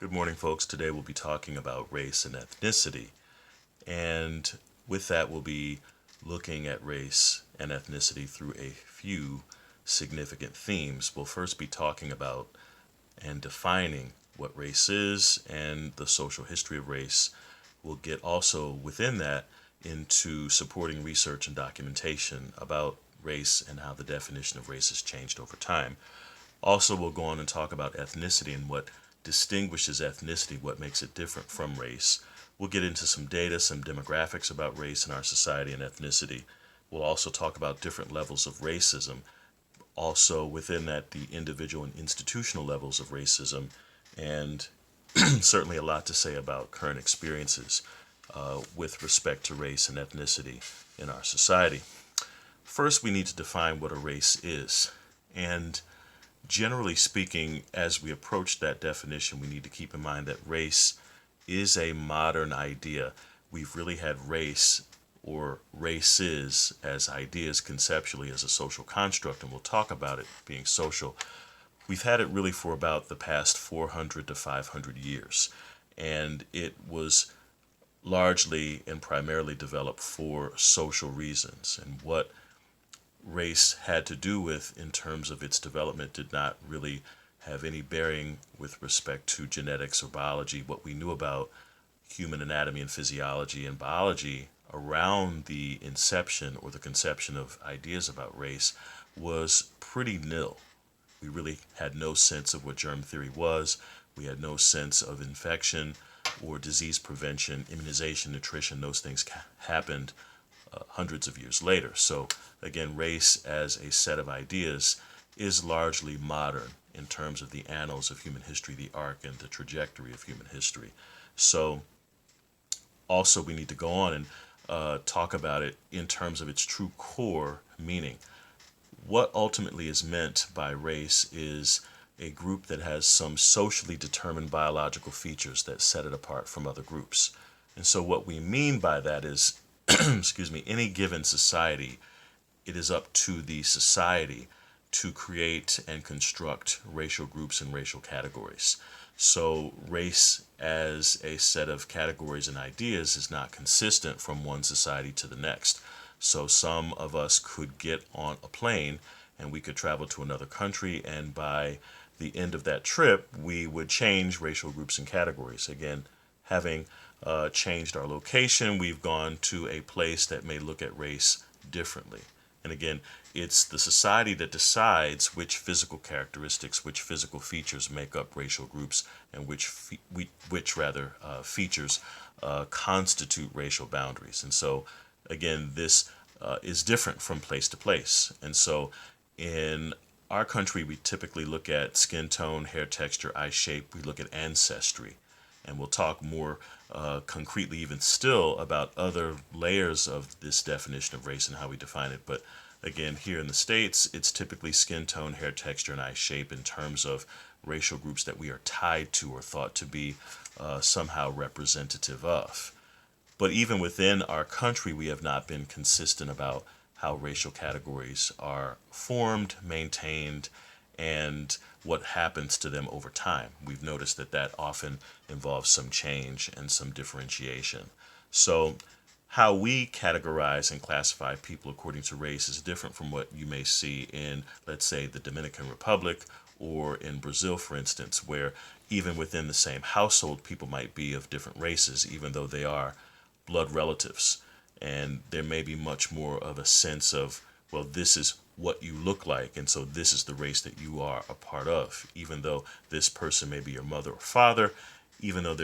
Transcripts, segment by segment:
Good morning, folks. Today we'll be talking about race and ethnicity. And with that, we'll be looking at race and ethnicity through a few significant themes. We'll first be talking about and defining what race is and the social history of race. We'll get also within that into supporting research and documentation about race and how the definition of race has changed over time. Also, we'll go on and talk about ethnicity and what distinguishes ethnicity, what makes it different from race. We'll get into some data, some demographics about race in our society and ethnicity. We'll also talk about different levels of racism. Also, within that, the individual and institutional levels of racism, and certainly a lot to say about current experiences with respect to race and ethnicity in our society. First, we need to define what a race is. And generally speaking, as we approach that definition, we need to keep in mind that race is a modern idea. We've really had race or races as ideas conceptually as a social construct, and we'll talk about it being social. We've had it really for about the past 400 to 500 years, and it was largely and primarily developed for social reasons. And what race had to do with in terms of its development did not really have any bearing with respect to genetics or biology. What we knew about human anatomy and physiology and biology around the inception or the conception of ideas about race was pretty nil. We really had no sense of what germ theory was. We had no sense of infection or disease prevention, immunization, nutrition. Those things happened hundreds of years later. So, again, race as a set of ideas is largely modern in terms of the annals of human history, the arc and the trajectory of human history. So, also, we need to go on and talk about it in terms of its true core meaning. What ultimately is meant by race is a group that has some socially determined biological features that set it apart from other groups. And so, what we mean by that is excuse me, any given society, it is up to the society to create and construct racial groups and racial categories. So, race as a set of categories and ideas is not consistent from one society to the next. So, some of us could get on a plane and we could travel to another country, and by the end of that trip, we would change racial groups and categories. Again, having changed our location, we've gone to a place that may look at race differently. And again, it's the society that decides which physical characteristics, which physical features make up racial groups, and which features constitute racial boundaries. And so, again, this is different from place to place. And so, in our country, we typically look at skin tone, hair texture, eye shape. We look at ancestry. And we'll talk more concretely, even still, about other layers of this definition of race and how we define it. But again, here in the States, it's typically skin tone, hair texture, and eye shape in terms of racial groups that we are tied to or thought to be somehow representative of. But even within our country, we have not been consistent about how racial categories are formed, maintained, and what happens to them over time. We've noticed that that often involves some change and some differentiation. So, how we categorize and classify people according to race is different from what you may see in, let's say, the Dominican Republic or in Brazil, for instance, where even within the same household, people might be of different races, even though they are blood relatives. And there may be much more of a sense of, well, this is what you look like, and so this is the race that you are a part of, even though this person may be your mother or father, even though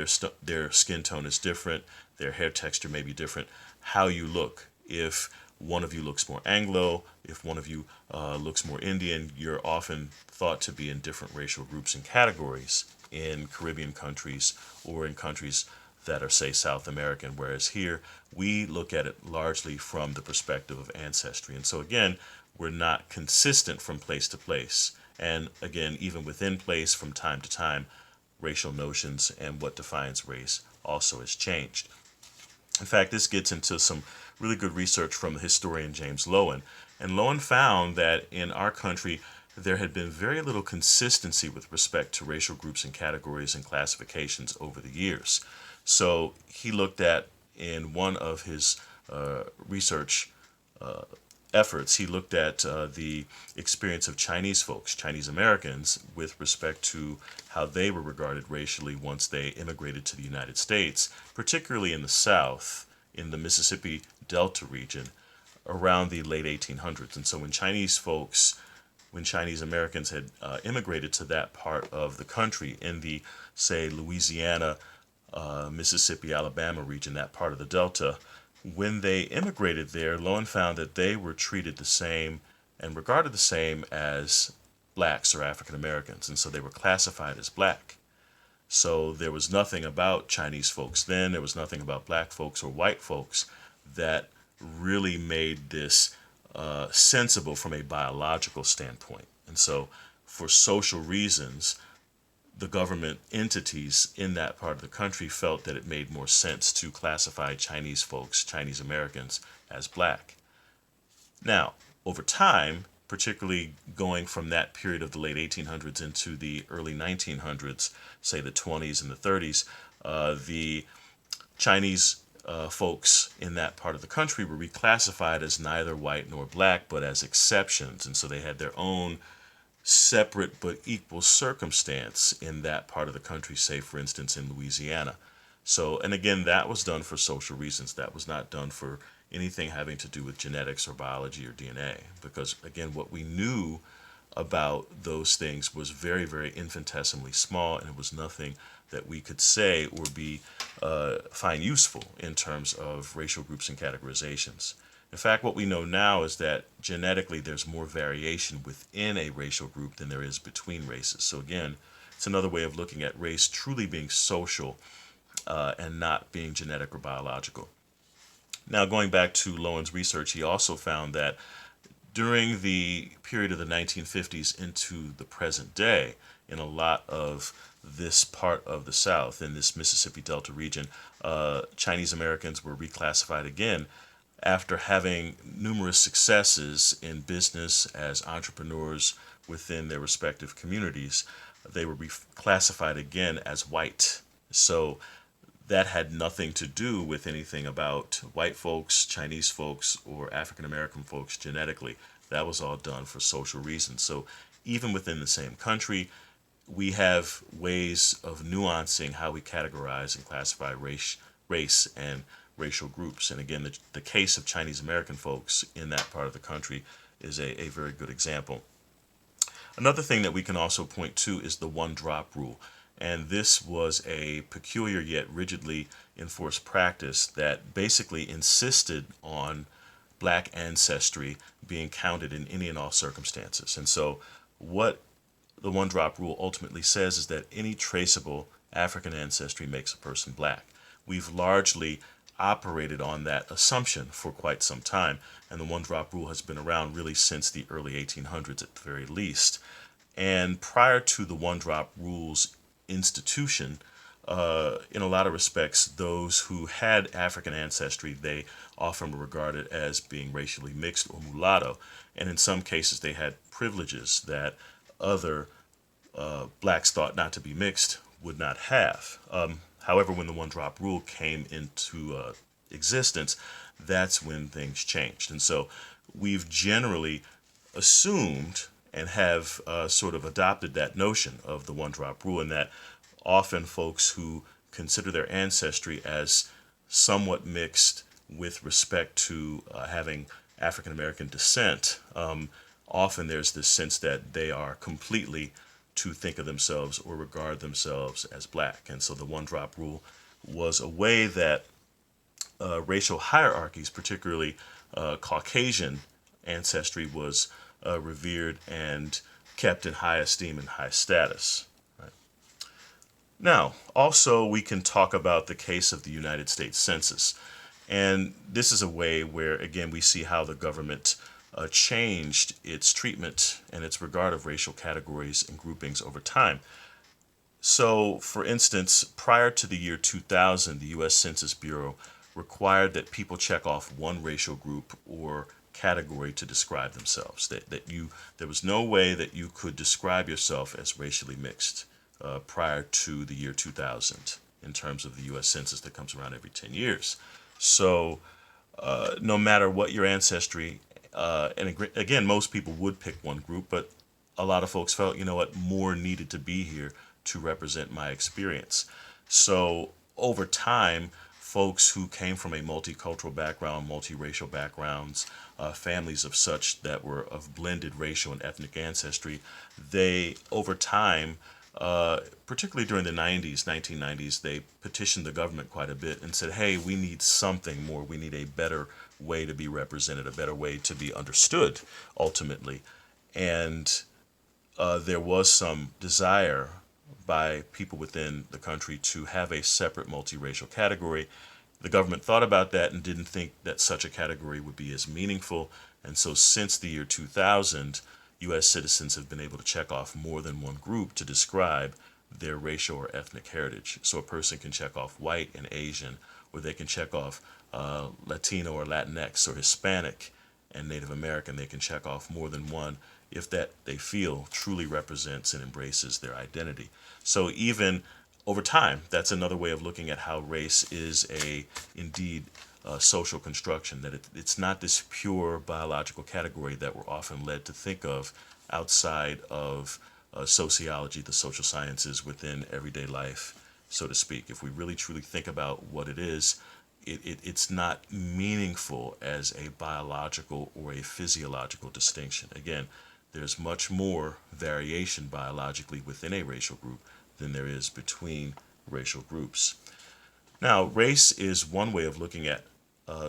their skin tone is different, their hair texture may be different, how you look. If one of you looks more Anglo, if one of you looks more Indian, you're often thought to be in different racial groups and categories in Caribbean countries or in countries that are, say, South American, whereas here we look at it largely from the perspective of ancestry. And so, again, we're not consistent from place to place. And again, even within place, from time to time, racial notions and what defines race also has changed. In fact, this gets into some really good research from the historian James Lowen. And Lowen found that in our country, there had been very little consistency with respect to racial groups and categories and classifications over the years. So he looked at, in one of his research efforts, he looked at the experience of Chinese folks, Chinese Americans, with respect to how they were regarded racially once they immigrated to the United States, particularly in the South, in the Mississippi Delta region, around the late 1800s. And so when Chinese Americans had immigrated to that part of the country in the, say, Louisiana, Mississippi, Alabama region, that part of the Delta, when they immigrated there, lo and found that they were treated the same and regarded the same as blacks or African Americans, and so they were classified as black. So there was nothing about Chinese folks then, there was nothing about black folks or white folks that really made this sensible from a biological standpoint. And so, for social reasons, the government entities in that part of the country felt that it made more sense to classify Chinese folks, Chinese Americans, as black. Now, over time, particularly going from that period of the late 1800s into the early 1900s, say the 20s and the 30s, the Chinese folks in that part of the country were reclassified as neither white nor black, but as exceptions. And so they had their own separate but equal circumstance in that part of the country, say, for instance, in Louisiana. So, and again, that was done for social reasons. That was not done for anything having to do with genetics or biology or DNA. Because, again, what we knew about those things was very, very infinitesimally small, and it was nothing that we could say or find useful in terms of racial groups and categorizations. In fact, what we know now is that genetically there's more variation within a racial group than there is between races. So again, it's another way of looking at race truly being social and not being genetic or biological. Now, going back to Lowen's research, he also found that during the period of the 1950s into the present day, in a lot of this part of the South, in this Mississippi Delta region, Chinese Americans were reclassified again after having numerous successes in business as entrepreneurs within their respective communities. They were reclassified again as white. So that had nothing to do with anything about white folks, Chinese folks, or African American folks genetically. That was all done for social reasons. So even within the same country, we have ways of nuancing how we categorize and classify race and racial groups. And again, the case of Chinese American folks in that part of the country is a very good example. Another thing that we can also point to is the one-drop rule. And this was a peculiar yet rigidly enforced practice that basically insisted on black ancestry being counted in any and all circumstances. And so what the one-drop rule ultimately says is that any traceable African ancestry makes a person black. We've largely operated on that assumption for quite some time, and the one-drop rule has been around really since the early 1800s at the very least. And prior to the one-drop rule's institution, in a lot of respects, those who had African ancestry, they often were regarded as being racially mixed or mulatto, and in some cases they had privileges that other blacks thought not to be mixed would not have. However, when the one-drop rule came into existence, that's when things changed. And so we've generally assumed and have sort of adopted that notion of the one-drop rule, and that often folks who consider their ancestry as somewhat mixed with respect to having African American descent, often there's this sense that they are completely to think of themselves or regard themselves as black. And so the one-drop rule was a way that racial hierarchies, particularly Caucasian ancestry, was revered and kept in high esteem and high status. Right? Now, also we can talk about the case of the United States Census. And this is a way where, again, we see how the government changed its treatment and its regard of racial categories and groupings over time. So, for instance, prior to the year 2000, the U.S. Census Bureau required that people check off one racial group or category to describe themselves. There was no way that you could describe yourself as racially mixed prior to the year 2000 in terms of the U.S. Census that comes around every 10 years. So no matter what your ancestry, again, most people would pick one group, but a lot of folks felt, you know what, more needed to be here to represent my experience. So over time, folks who came from a multicultural background, multiracial backgrounds, families of such that were of blended racial and ethnic ancestry, they over time, particularly during the 90s, 1990s, they petitioned the government quite a bit and said, hey, we need something more. We need a better way to be represented, a better way to be understood, ultimately. And there was some desire by people within the country to have a separate multiracial category. The government thought about that and didn't think that such a category would be as meaningful. And so since the year 2000, U.S. citizens have been able to check off more than one group to describe their racial or ethnic heritage. So a person can check off white and Asian, or they can check off Latino or Latinx or Hispanic and Native American. They can check off more than one if that they feel truly represents and embraces their identity. So even over time, that's another way of looking at how race is indeed social construction, that it's not this pure biological category that we're often led to think of outside of sociology, the social sciences within everyday life, so to speak. If we really truly think about what it is, it's not meaningful as a biological or a physiological distinction. Again, there's much more variation biologically within a racial group than there is between racial groups. Now, race is one way of looking at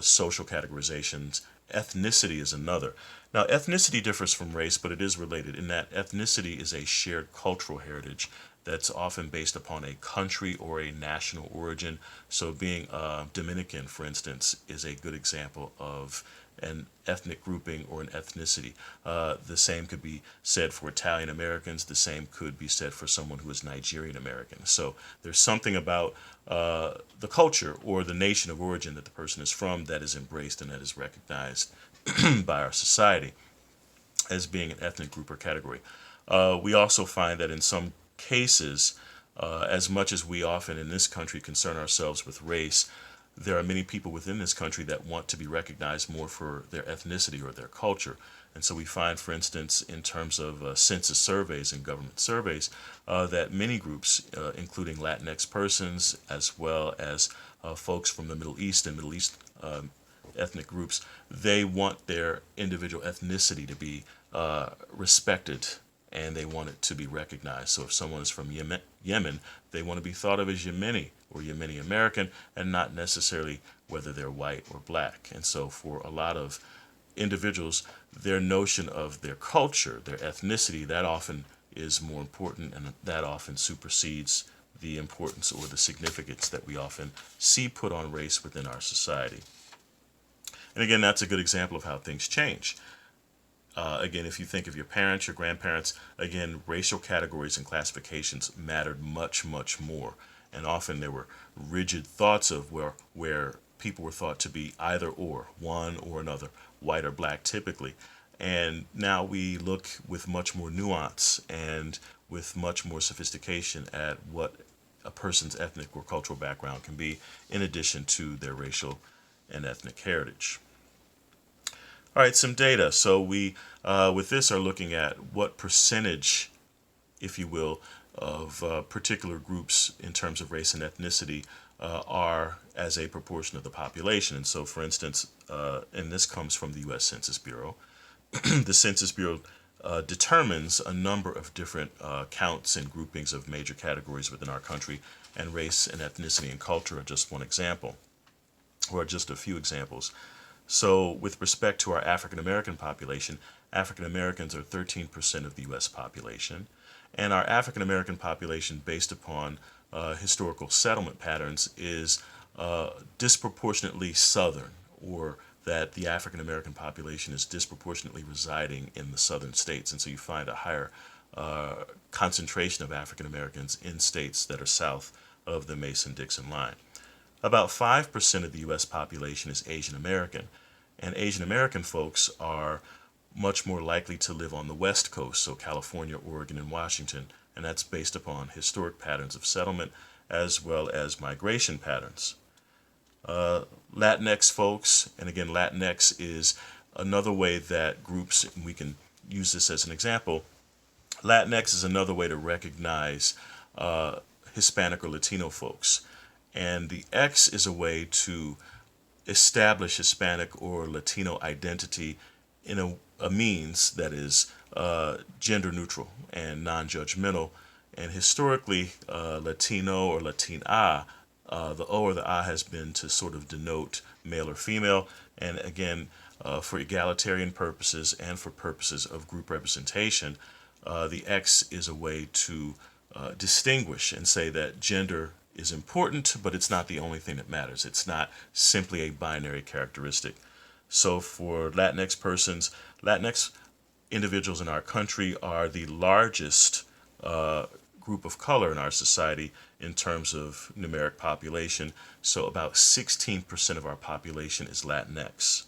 social categorizations. Ethnicity is another. Now, ethnicity differs from race, but it is related in that ethnicity is a shared cultural heritage that's often based upon a country or a national origin. So being Dominican, for instance, is a good example of an ethnic grouping or an ethnicity. The same could be said for Italian Americans. The same could be said for someone who is Nigerian American. So there's something about the culture or the nation of origin that the person is from that is embraced and that is recognized by our society as being an ethnic group or category. We also find that in some cases, as much as we often in this country concern ourselves with race, there are many people within this country that want to be recognized more for their ethnicity or their culture. And so we find, for instance, in terms of census surveys and government surveys, that many groups, including Latinx persons, as well as folks from the Middle East and Middle East ethnic groups, they want their individual ethnicity to be respected and they want it to be recognized. So if someone is from Yemen, they want to be thought of as Yemeni or Yemeni American and not necessarily whether they're white or black. And so for a lot of individuals, their notion of their culture, their ethnicity, that often is more important and that often supersedes the importance or the significance that we often see put on race within our society. And again, that's a good example of how things change. Again, if you think of your parents, your grandparents, again, racial categories and classifications mattered much, much more. And often there were rigid thoughts of where people were thought to be either or, one or another, white or black typically. And now we look with much more nuance and with much more sophistication at what a person's ethnic or cultural background can be, in addition to their racial and ethnic heritage. All right, some data. So we, with this, are looking at what percentage, if you will, of particular groups in terms of race and ethnicity are as a proportion of the population. And so, for instance, and this comes from the U.S. Census Bureau, the Census Bureau determines a number of different counts and groupings of major categories within our country, and race and ethnicity and culture are just one example, or just a few examples. So with respect to our African American population, African Americans are 13% of the U.S. population. And our African American population, based upon historical settlement patterns, is disproportionately Southern, or that the African American population is disproportionately residing in the southern states. And so you find a higher concentration of African Americans in states that are south of the Mason-Dixon line. About 5% of the U.S. population is Asian American, And Asian American folks are much more likely to live on the West Coast, so California, Oregon, and Washington. And that's based upon historic patterns of settlement as well as migration patterns. Latinx folks, and again, Latinx is another way that groups, and we can use this as an example, Latinx is another way to recognize Hispanic or Latino folks. And the X is a way to establish Hispanic or Latino identity in a means that is gender neutral and non judgmental. And historically, Latino or Latina, the O or the A has been to sort of denote male or female. And again, for egalitarian purposes and for purposes of group representation, the X is a way to distinguish and say that gender is important, but it's not the only thing that matters. It's not simply a binary characteristic. So for Latinx persons, Latinx individuals in our country are the largest group of color in our society in terms of numeric population. So about 16% of our population is Latinx.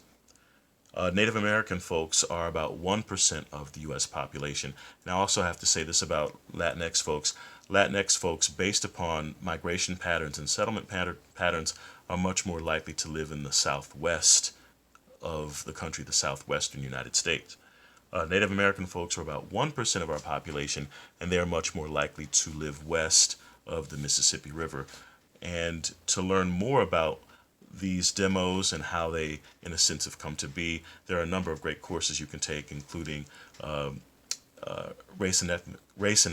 Native American folks are about 1% of the U.S. population. And I also have to say this about Latinx folks. Latinx folks, based upon migration patterns and settlement patterns, are much more likely to live in the southwest of the country, the southwestern United States. Native American folks are about 1% of our population, and they are much more likely to live west of the Mississippi River. And to learn more about these demos and how they, in a sense, have come to be, there are a number of great courses you can take, including race and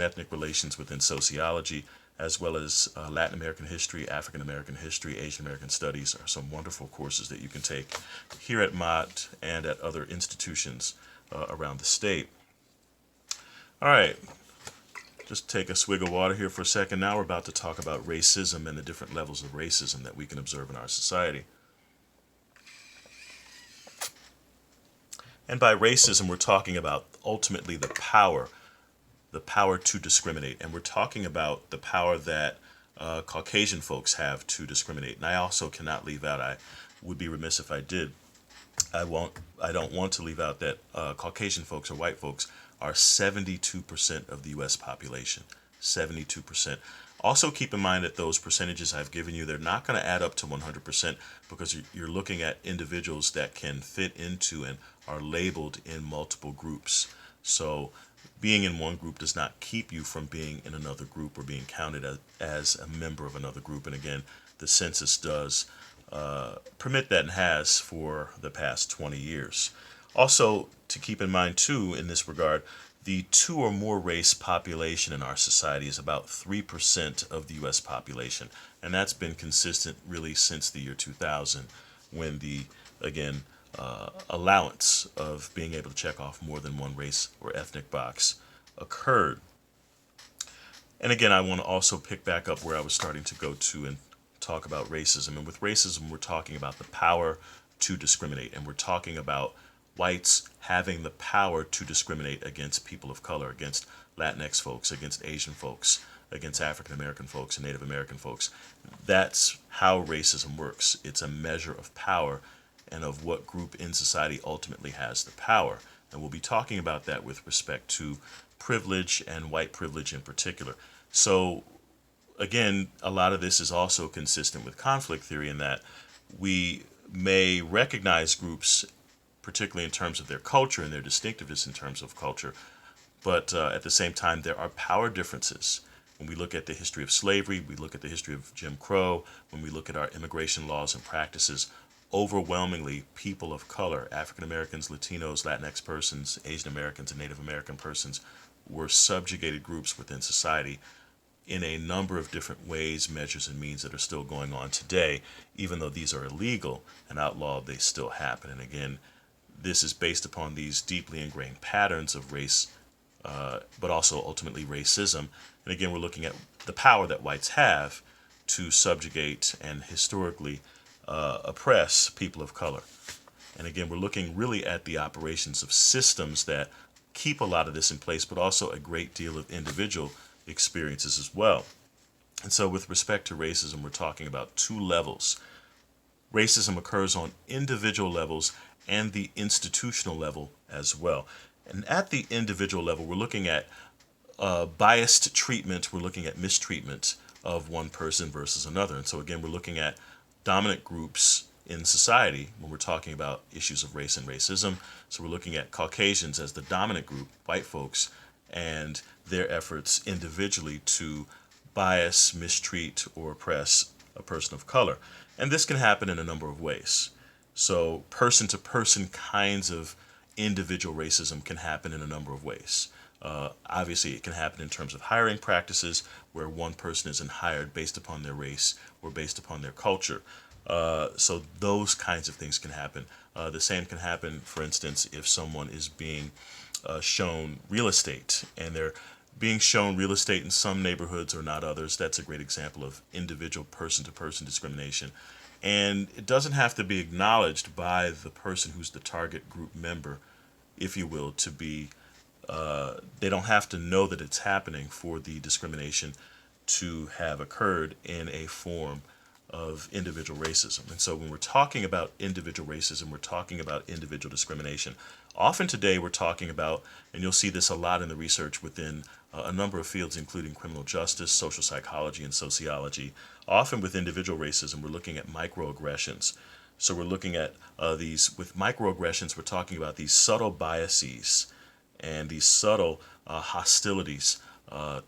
ethnic relations within sociology, as well as Latin American history, African American history, Asian American studies are some wonderful courses that you can take here at Mott and at other institutions around the state. All right, just take a swig of water here for a second. Now we're about to talk about racism and the different levels of racism that we can observe in our society. And by racism, we're talking about ultimately the power to discriminate. And we're talking about the power that Caucasian folks have to discriminate. And I also cannot leave out, I would be remiss if I did, I don't want to leave out that Caucasian folks or white folks are 72% of the U.S. population. 72%. Also keep in mind that those percentages I've given you, they're not going to add up to 100% because you're looking at individuals that can fit into and are labeled in multiple groups. So being in one group does not keep you from being in another group or being counted as a member of another group. And again, the census does permit that and has for the past 20 years. Also, to keep in mind, too, in this regard, the two or more race population in our society is about 3% of the U.S. population. And that's been consistent really since the year 2000 when the, again, allowance of being able to check off more than one race or ethnic box occurred. And again, I want to also pick back up where I was starting to go to and talk about racism. And with racism, we're talking about the power to discriminate. And we're talking about whites having the power to discriminate against people of color, against Latinx folks, against Asian folks, against African American folks and Native American folks. That's how racism works. It's a measure of power and of what group in society ultimately has the power. And we'll be talking about that with respect to privilege and white privilege in particular. So again, a lot of this is also consistent with conflict theory in that we may recognize groups, particularly in terms of their culture and their distinctiveness in terms of culture, but at the same time, there are power differences. When we look at the history of slavery, we look at the history of Jim Crow, when we look at our immigration laws and practices, overwhelmingly people of color, African Americans, Latinos, Latinx persons, Asian Americans, and Native American persons were subjugated groups within society in a number of different ways, measures, and means that are still going on today. Even though these are illegal and outlawed, they still happen. And again, this is based upon these deeply ingrained patterns of race, but also ultimately racism. And again, we're looking at the power that whites have to subjugate and historically oppress people of color. And again, we're looking really at the operations of systems that keep a lot of this in place, but also a great deal of individual experiences as well. And so with respect to racism, we're talking about two levels. Racism occurs on individual levels and the institutional level as well. And at the individual level, we're looking at biased treatment, we're looking at mistreatment of one person versus another. And so, again, we're looking at dominant groups in society when we're talking about issues of race and racism. So, we're looking at Caucasians as the dominant group, white folks, and their efforts individually to bias, mistreat, or oppress a person of color. And this can happen in a number of ways. So, person to person kinds of individual racism can happen in a number of ways. Obviously, it can happen in terms of hiring practices where one person isn't hired based upon their race or based upon their culture. So, those kinds of things can happen. The same can happen, for instance, if someone is being shown real estate and they're being shown real estate in some neighborhoods or not others. That's a great example of individual person to person discrimination. And it doesn't have to be acknowledged by the person who's the target group member, if you will, to be, they don't have to know that it's happening for the discrimination to have occurred in a form of individual racism. And so when we're talking about individual racism, we're talking about individual discrimination. Often today we're talking about, and you'll see this a lot in the research within a number of fields, including criminal justice, social psychology, and sociology. Often with individual racism, we're looking at microaggressions. So we're looking at with microaggressions, we're talking about these subtle biases and these subtle hostilities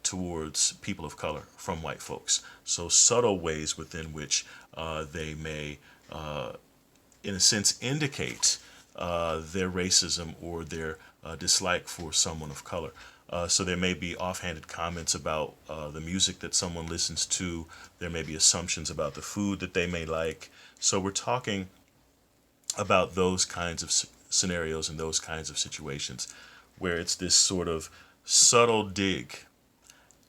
towards people of color from white folks. So subtle ways within which they may, in a sense, indicate their racism or their dislike for someone of color. So there may be offhanded comments about the music that someone listens to. There may be assumptions about the food that they may like. So we're talking about those kinds of scenarios and those kinds of situations where it's this sort of subtle dig,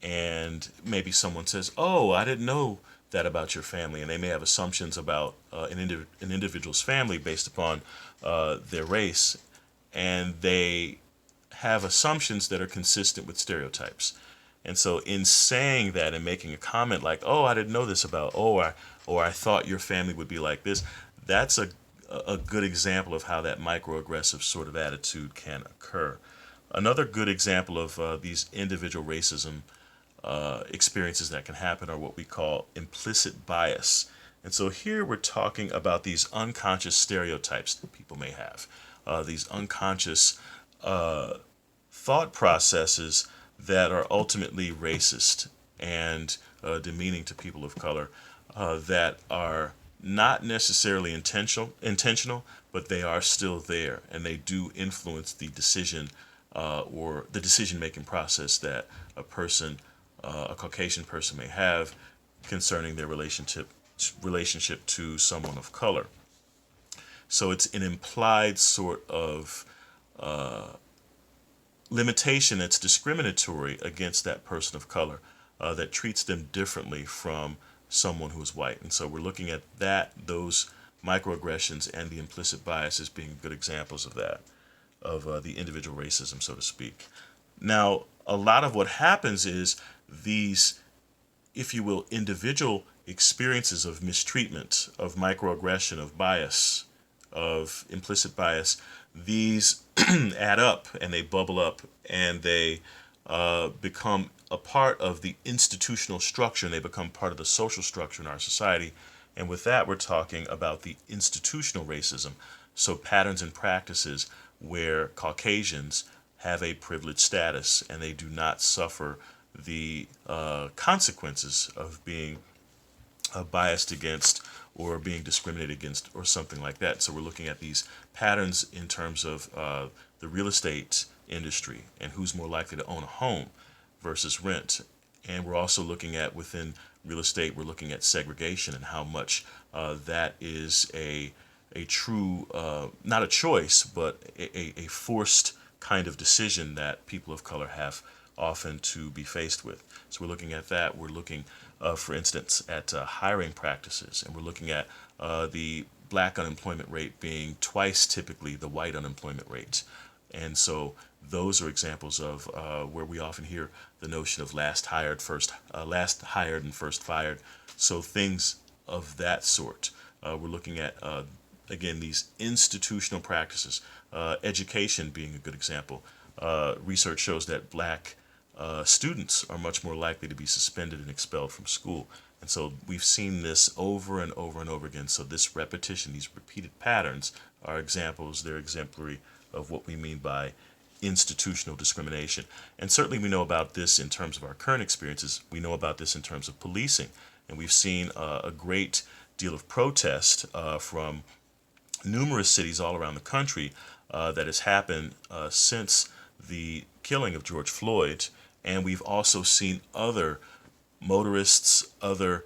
and maybe someone says, "Oh, I didn't know that about your family," and they may have assumptions about an individual's family based upon their race, and they have assumptions that are consistent with stereotypes. And so, in saying that and making a comment like, "Oh, I didn't know this about," or I thought your family would be like this," that's a good example of how that microaggressive sort of attitude can occur. Another good example of these individual racism experiences that can happen are what we call implicit bias. And so here we're talking about these unconscious stereotypes that people may have, these unconscious thought processes that are ultimately racist and demeaning to people of color, that are not necessarily intentional, but they are still there, and they do influence the decision or the decision-making process that a Caucasian person may have concerning their relationship to someone of color. So it's an implied sort of limitation that's discriminatory against that person of color, that treats them differently from someone who is white. And so we're looking at those microaggressions and the implicit bias as being good examples of that, of the individual racism, so to speak. Now, a lot of what happens is these, if you will, individual experiences of mistreatment, of microaggression, of bias, of implicit bias, these add up and they bubble up and they become a part of the institutional structure, and they become part of the social structure in our society. And with that, we're talking about the institutional racism. So patterns and practices where Caucasians have a privileged status and they do not suffer the consequences of being biased against or being discriminated against or something like that. So we're looking at these patterns in terms of the real estate industry and who's more likely to own a home versus rent. And we're also looking at, within real estate, we're looking at segregation and how much that is a true, not a choice, but a forced kind of decision that people of color have often to be faced with. So we're looking at that. We're looking, for instance, at hiring practices, and we're looking at the black unemployment rate being twice typically the white unemployment rate. And so those are examples of where we often hear the notion of last hired and first fired. So things of that sort. We're looking at again, these institutional practices, education being a good example. Research shows that black students are much more likely to be suspended and expelled from school. And so we've seen this over and over and over again. So this repetition, these repeated patterns are examples, they're exemplary of what we mean by institutional discrimination. And certainly we know about this in terms of our current experiences. We know about this in terms of policing. And we've seen a great deal of protest from numerous cities all around the country that has happened since the killing of George Floyd. And we've also seen other motorists, other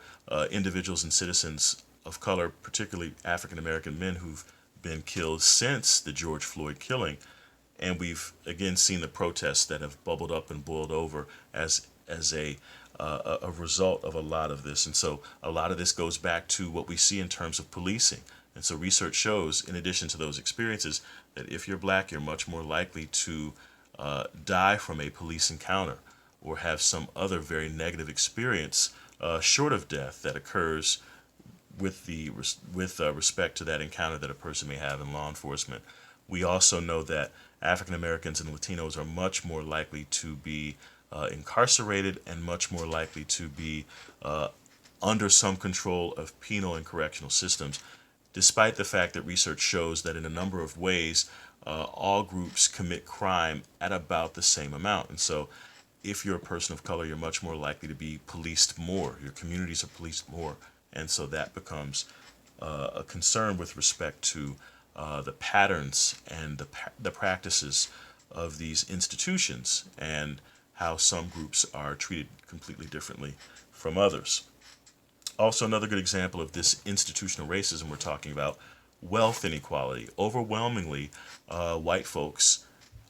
individuals and citizens of color, particularly African American men who've been killed since the George Floyd killing. And we've again seen the protests that have bubbled up and boiled over as a result of a lot of this. And so a lot of this goes back to what we see in terms of policing. And so research shows, in addition to those experiences, that if you're black, you're much more likely to die from a police encounter or have some other very negative experience, short of death, that occurs with respect to that encounter that a person may have in law enforcement. We also know that African Americans and Latinos are much more likely to be incarcerated and much more likely to be under some control of penal and correctional systems, despite the fact that research shows that in a number of ways, all groups commit crime at about the same amount. And so if you're a person of color, you're much more likely to be policed more. Your communities are policed more. And so that becomes a concern with respect to the patterns and the practices of these institutions and how some groups are treated completely differently from others. Also, another good example of this institutional racism we're talking about, wealth inequality. Overwhelmingly, white folks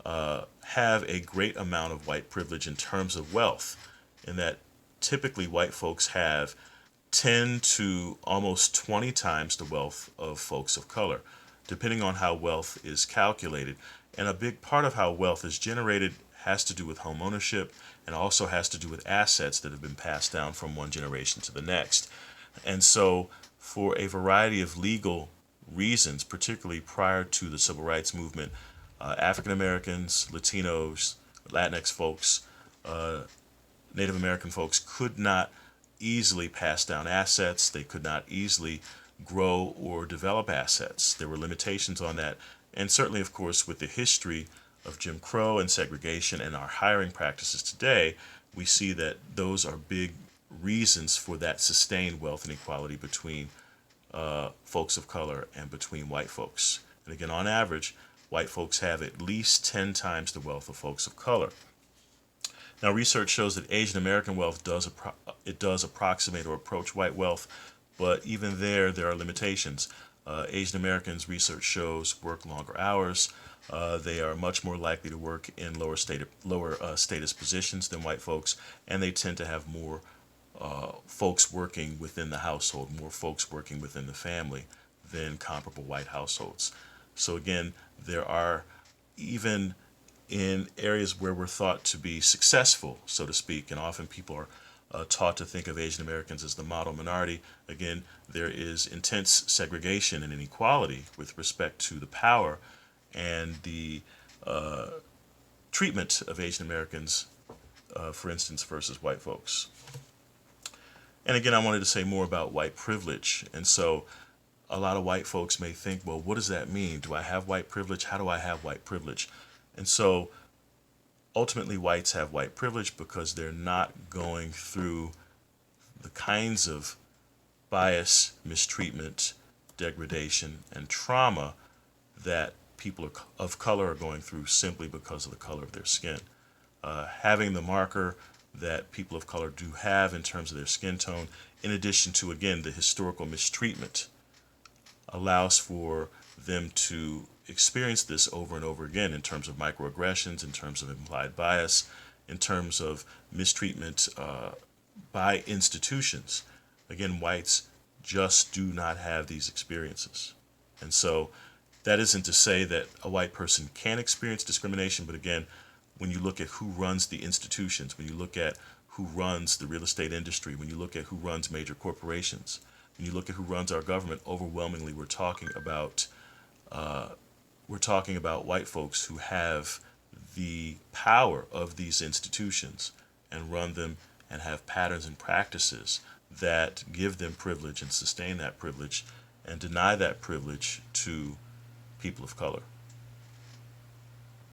have a great amount of white privilege in terms of wealth, in that typically white folks have 10 to almost 20 times the wealth of folks of color, depending on how wealth is calculated. And a big part of how wealth is generated has to do with home ownership and also has to do with assets that have been passed down from one generation to the next. And so, for a variety of legal reasons, particularly prior to the civil rights movement, African Americans, Latinos, Latinx folks, Native American folks could not easily pass down assets. They could not easily grow or develop assets. There were limitations on that. And certainly, of course, with the history of Jim Crow and segregation and our hiring practices today, we see that those are big reasons for that sustained wealth inequality between folks of color and between white folks. And again, on average, white folks have at least 10 times the wealth of folks of color. Now, research shows that Asian American wealth does approximate or approach white wealth, but even there are limitations. Asian Americans, research shows, work longer hours. They are much more likely to work in lower status positions than white folks, and they tend to have more folks working within the household, more folks working within the family than comparable white households. So again, there are, even in areas where we're thought to be successful, so to speak, and often people are taught to think of Asian Americans as the model minority. Again, there is intense segregation and inequality with respect to the power and the treatment of Asian Americans, for instance, versus white folks. And again, I wanted to say more about white privilege. And so a lot of white folks may think, well, what does that mean? Do I have white privilege? How do I have white privilege? And so ultimately, whites have white privilege because they're not going through the kinds of bias, mistreatment, degradation, and trauma that people of color are going through simply because of the color of their skin. Having the marker that people of color do have in terms of their skin tone, in addition to, again, the historical mistreatment, allows for them to experience this over and over again in terms of microaggressions, in terms of implied bias, in terms of mistreatment by institutions. Again, whites just do not have these experiences. And so that isn't to say that a white person can experience discrimination, but again, when you look at who runs the institutions, when you look at who runs the real estate industry, when you look at who runs major corporations, When you look at who runs our government, overwhelmingly we're talking about white folks who have the power of these institutions and run them and have patterns and practices that give them privilege and sustain that privilege and deny that privilege to people of color.